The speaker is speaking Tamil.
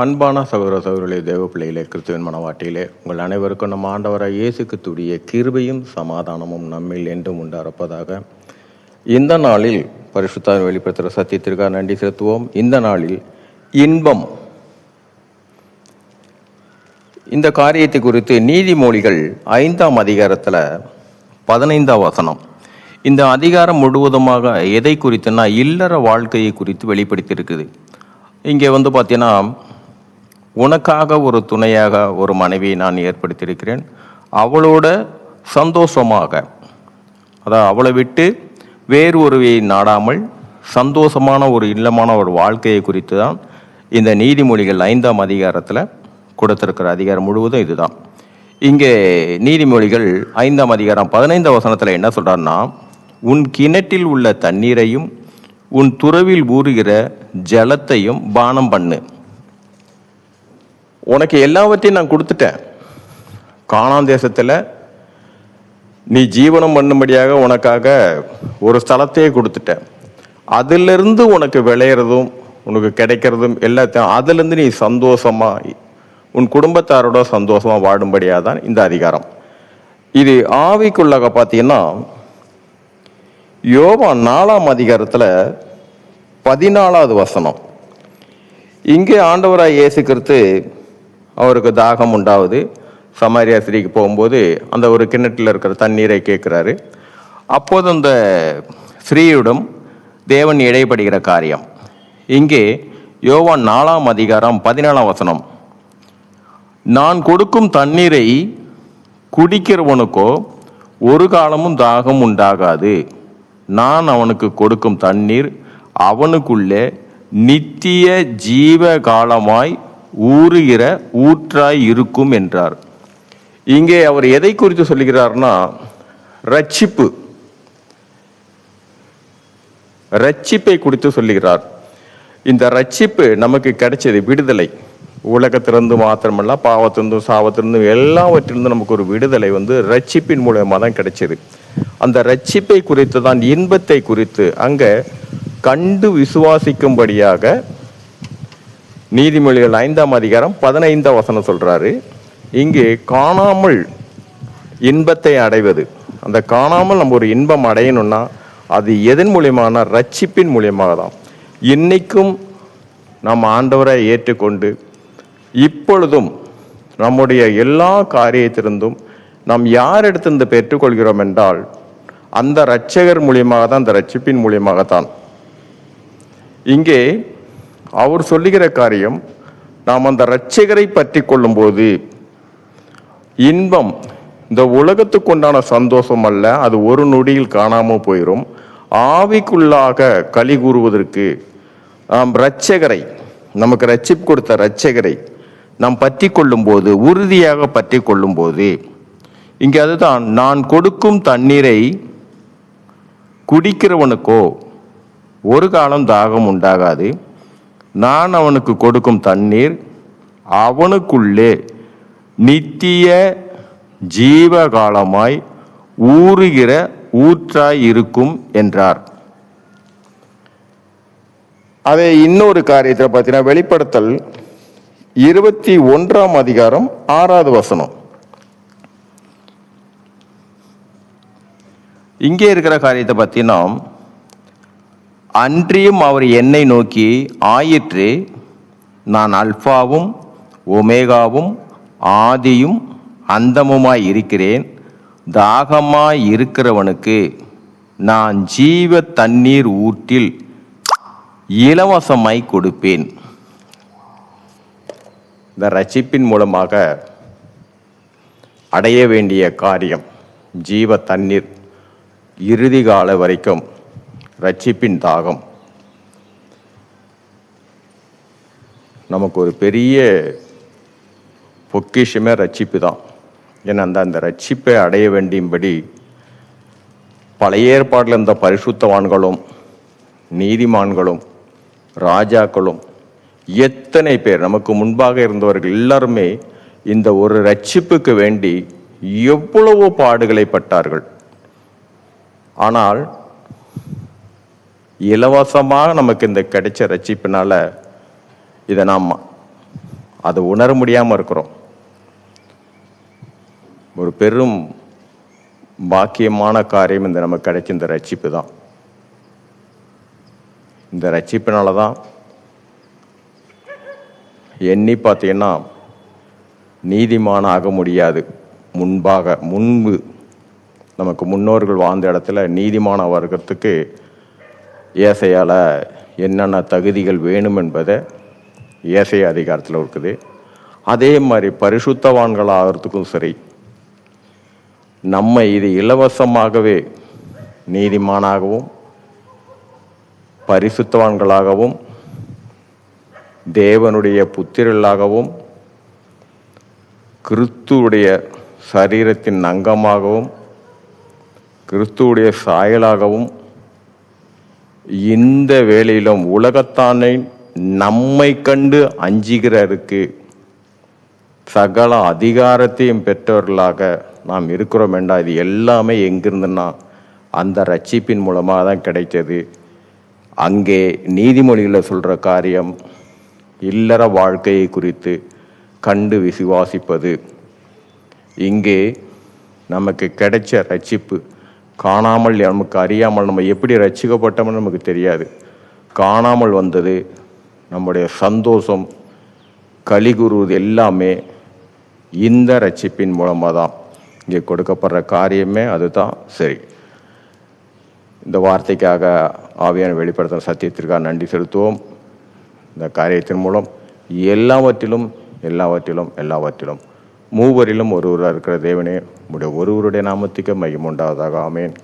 அன்பான சகோதர சகோதரிகளே, தேவ பிள்ளைகளே, கிறிஸ்துவின் மனவாட்டியிலே உங்கள் அனைவருக்கும் நம்ம ஆண்டவராக இயேசு கிறிஸ்துவுடைய கிருபையும் சமாதானமும் நம்மில் என்றும் உண்டாயிருப்பதாக. இந்த நாளில் பரிசுத்தர் வெளிப்படுத்துகிற சத்தியத்திற்காக நன்றி செலுத்துவோம். இந்த நாளில் இன்பம், இந்த காரியத்தை குறித்து நீதிமொழிகள் 5ஆம் அதிகாரத்தில் 15ஆம் வசனம். இந்த அதிகாரம் முழுவதுமாக எதை குறித்துன்னா இல்லற வாழ்க்கையை குறித்து வெளிப்படுத்தியிருக்குது. இங்கே பார்த்தீங்கன்னா, உனக்காக ஒரு துணையாக ஒரு மனைவியை நான் ஏற்படுத்தியிருக்கிறேன், அவளோட சந்தோஷமாக, அதாவது அவளை விட்டு வேறு ஒருவையை நாடாமல் சந்தோஷமான ஒரு இல்லமான ஒரு வாழ்க்கையை குறித்து தான் இந்த நீதிமொழிகள் 5ஆம் அதிகாரத்தில் கொடுத்திருக்கிற அதிகாரம் முழுவதும் இதுதான். இங்கே நீதிமொழிகள் 5ஆம் அதிகாரம் 15ஆம் வசனத்தில் என்ன சொல்கிறாருன்னா, உன் கிணற்றில் உள்ள தண்ணீரையும் உன் துறவில் ஊறுகிற ஜலத்தையும் பானம் பண்ணு. உனக்கு எல்லாவற்றையும் நான் கொடுத்துட்டேன். கானான் தேசத்தில் நீ ஜீவனம் பண்ணும்படியாக உனக்காக ஒரு ஸ்தலத்தையே கொடுத்துட்டேன். அதிலிருந்து உனக்கு விளையிறதும் உனக்கு கிடைக்கிறதும் எல்லாத்தையும் அதிலிருந்து நீ சந்தோஷமாக உன் குடும்பத்தாரோட சந்தோஷமாக வாடும்படியாக தான் இந்த அதிகாரம். இது ஆவிக்குள்ளாக பார்த்தீங்கன்னா, யோவான் 4ஆம் அதிகாரத்தில் 14ஆவது வசனம். இங்கே ஆண்டவராய் இயேசு கிறிஸ்து அவருக்கு தாகம் உண்டாவது. சமாரியா ஸ்திரீக்கு போகும்போது அந்த ஒரு கிணற்றில் இருக்கிற தண்ணீரை கேட்குறாரு. அப்போது அந்த ஸ்திரீயுடன் தேவன் இடைப்படுகிற காரியம். இங்கே யோவான் 4ஆம் அதிகாரம் 14ஆம் வசனம், நான் கொடுக்கும் தண்ணீரை குடிக்கிறவனுக்கோ ஒரு காலமும் தாகம் உண்டாகாது. நான் அவனுக்கு கொடுக்கும் தண்ணீர் அவனுக்குள்ளே நித்திய ஜீவ காலமாய் ஊறுகிற ஊற்றாய் இருக்கும் என்றார். இங்கே அவர் எதை குறித்து சொல்லுகிறார்னா, ரட்சிப்பை குறித்து சொல்லுகிறார். இந்த ரட்சிப்பு நமக்கு கிடைச்சது விடுதலை. உலகத்திலிருந்து மாத்திரமல்ல, பாவத்திலிருந்தும் சாவத்திலிருந்தும் எல்லாவற்றிலிருந்தும் நமக்கு ஒரு விடுதலை ரட்சிப்பின் மூலமாக தான் கிடைச்சது. அந்த ரட்சிப்பை குறித்து தான், இன்பத்தை குறித்து அங்கே கண்டு விசுவாசிக்கும்படியாக நீதிமொழிகள் 5ஆம் அதிகாரம் 15ஆம் வசனம் சொல்றாரு. இங்கே காணாமல் இன்பத்தை அடைவது, அந்த காணாமல் நம்ம ஒரு இன்பம் அடையணும்னா அது எதன் மூலியமான? ரட்சிப்பின் மூலியமாக தான். இன்னைக்கும் நாம் ஆண்டவரை ஏற்றுக்கொண்டு இப்பொழுதும் நம்முடைய எல்லா காரியத்திலிருந்தும் நாம் யாரிடத்திலிருந்து பெற்றுக்கொள்கிறோம் என்றால் அந்த இரட்சகர் மூலியமாக தான், அந்த ரட்சிப்பின் மூலியமாகத்தான். இங்கே அவர் சொல்லுகிற காரியம், நாம் அந்த இரட்சகரை பற்றி கொள்ளும்போது இன்பம், இந்த உலகத்துக்கு உண்டான சந்தோஷம் அல்ல, அது ஒரு நொடியில் காணாமல் போயிடும். ஆவிக்குள்ளாக களி கூறுவதற்கு நாம் இரட்சகரை, நமக்கு ரட்சிப்பு கொடுத்த இரட்சகரை நாம் பற்றி கொள்ளும்போது, உறுதியாக பற்றி கொள்ளும்போது, இங்கே அதுதான், நான் கொடுக்கும் தண்ணீரை குடிக்கிறவனுக்கோ ஒரு காலம் தாகம் உண்டாகாது. நான் அவனுக்கு கொடுக்கும் தண்ணீர் அவனுக்குள்ளே நித்திய ஜீவகாலமாய் ஊறுகிற ஊற்றாய் இருக்கும் என்றார். அதே இன்னொரு காரியத்தை பார்த்தீங்கன்னா, வெளிப்படுத்தல் 21ஆம் அதிகாரம் 6ஆவது வசனம். இங்கே இருக்கிற காரியத்தை பார்த்தீங்கன்னா, அன்றியும் அவர் என்னை நோக்கி, ஆயிற்று, நான் அல்பாவும் ஒமேகாவும் ஆதியும் அந்தமுமாய் இருக்கிறேன். தாகமாய் இருக்கிறவனுக்கு நான் ஜீவ தண்ணீர் ஊற்றில் இலவசமாய் கொடுப்பேன். இந்த ரட்சிப்பின் மூலமாக அடைய வேண்டிய காரியம் ஜீவ தண்ணீர், இறுதி கால வரைக்கும் ரட்சிப்பின் தாகம். நமக்கு ஒரு பெரிய பொக்கிஷமே ரட்சிப்பு தான். ஏன்னா அந்த ரட்சிப்பை அடைய வேண்டியபடி பழைய ஏற்பாட்டில் இருந்த பரிசுத்தவான்களும் நீதிமான்களும் ராஜாக்களும் எத்தனை பேர் நமக்கு முன்பாக இருந்தவர்கள் எல்லாருமே இந்த ஒரு ரட்சிப்புக்கு வேண்டி எவ்வளவோ பாடுகளை பட்டார்கள். ஆனால் இலவசமாக நமக்கு இந்த கிடைச்ச ரட்சிப்பினால இதை நாம் அதை உணர முடியாமல் இருக்கிறோம். ஒரு பெரும் பாக்கியமான காரியம் இந்த நமக்கு கிடைச்ச இந்த ரட்சிப்பு தான். இந்த ரட்சிப்பினால தான் எண்ணி பார்த்தீங்கன்னா நீதிமான ஆக முடியாது. முன்பு நமக்கு முன்னோர்கள் வாழ்ந்த இடத்துல நீதிமான வர்க்கத்துக்கு ஏசையால் என்னென்ன தகுதிகள் வேணும் என்பதை ஏசைய அதிகாரத்தில் இருக்குது. அதே மாதிரி பரிசுத்தவான்கள் ஆகிறதுக்கும் சரி, நம்ம இது இலவசமாகவே நீதிமானாகவும் பரிசுத்தவான்களாகவும் தேவனுடைய புத்திரர்களாகவும் கிறிஸ்துவுடைய சரீரத்தின் அங்கமாகவும் கிறிஸ்துவுடைய சாயலாகவும் இந்த வேளையிலும் உலகத்தானை நம்மை கண்டு அஞ்சுகிறருக்கு சகல அதிகாரத்தையும் பெற்றவர்களாக நாம் இருக்கிறோம் என்றால் இது எல்லாமே எங்கிருந்துன்னா அந்த ரட்சிப்பின் மூலமாக தான் கிடைத்தது. அங்கே நீதிமொழிகளில் சொல்கிற காரியம் இல்லற வாழ்க்கையை குறித்து கண்டு விசுவாசிப்பது. இங்கே நமக்கு கிடைச்ச ரட்சிப்பு காணாமல், நமக்கு அறியாமல், நம்ம எப்படி ரட்சிக்கப்பட்டோம்னு நமக்கு தெரியாது. காணாமல் வந்தது நம்முடைய சந்தோஷம், கலிகுருவது எல்லாமே இந்த ரட்சிப்பின் மூலமாக தான். இங்கே கொடுக்கப்படுற காரியமே அதுதான். சரி, இந்த வார்த்தைக்காக ஆவியான வெளிப்படுத்துகிற சத்தியத்திற்காக நன்றி செலுத்துவோம். இந்த காரியத்தின் மூலம் எல்லாவற்றிலும் மூவரிலும் ஒருவராக இருக்கிற தேவனே, ஒருவருடைய நாமத்துக்கு மகிமை உண்டாவதாக. ஆமென்.